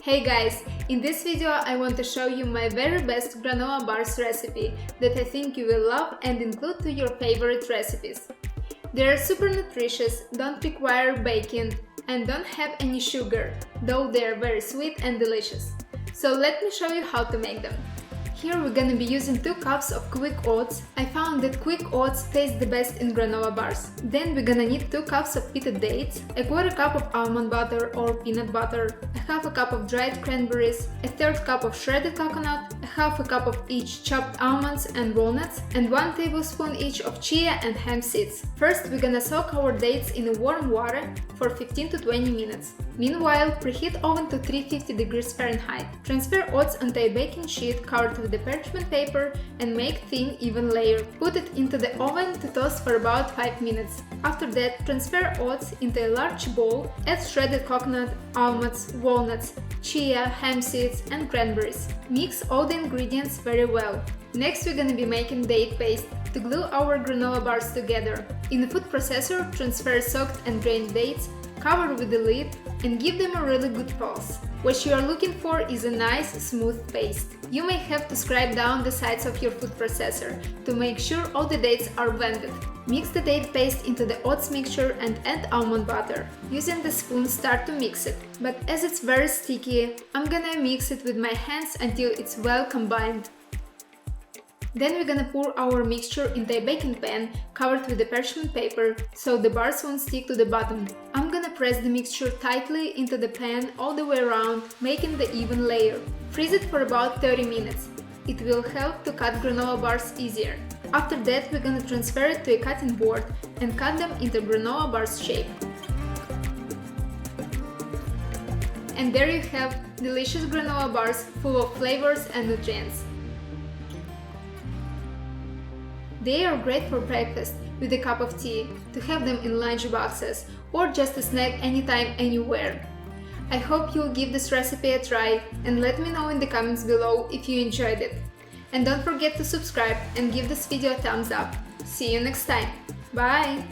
Hey guys, in this video I want to show you my very best granola bars recipe that I think you will love and include to your favorite recipes. They are super nutritious, don't require baking and don't have any sugar, though they are very sweet and delicious. So let me show you how to make them. Here we're gonna be using 2 cups of quick oats. I found that quick oats taste the best in granola bars. Then we're gonna need 2 cups of pitted dates, a quarter cup of almond butter or peanut butter, a half a cup of dried cranberries, a third cup of shredded coconut, a half a cup of each chopped almonds and walnuts, and 1 tablespoon each of chia and hemp seeds. First we're gonna soak our dates in warm water for 15 to 20 minutes. Meanwhile, preheat oven to 350 degrees Fahrenheit. Transfer oats onto a baking sheet covered with the parchment paper and make thin, even layer. Put it into the oven to toast for about 5 minutes. After that, transfer oats into a large bowl, add shredded coconut, almonds, walnuts, chia, hemp seeds and cranberries. Mix all the ingredients very well. Next we're gonna be making date paste to glue our granola bars together. In the food processor, transfer soaked and drained dates, cover with the lid and give them a really good pulse. What you are looking for is a nice, smooth paste. You may have to scrape down the sides of your food processor to make sure all the dates are blended. Mix the date paste into the oats mixture and add almond butter. Using the spoon, start to mix it. But as it's very sticky, I'm gonna mix it with my hands until it's well combined. Then we're gonna pour our mixture into a baking pan covered with the parchment paper so the bars won't stick to the bottom. I'm gonna press the mixture tightly into the pan all the way around, making the even layer. Freeze it for about 30 minutes. It will help to cut granola bars easier. After that, we're gonna transfer it to a cutting board and cut them into granola bars shape. And there you have delicious granola bars full of flavors and nutrients. They are great for breakfast with a cup of tea, to have them in lunch boxes, or just a snack anytime, anywhere. I hope you'll give this recipe a try and let me know in the comments below if you enjoyed it. And don't forget to subscribe and give this video a thumbs up. See you next time. Bye!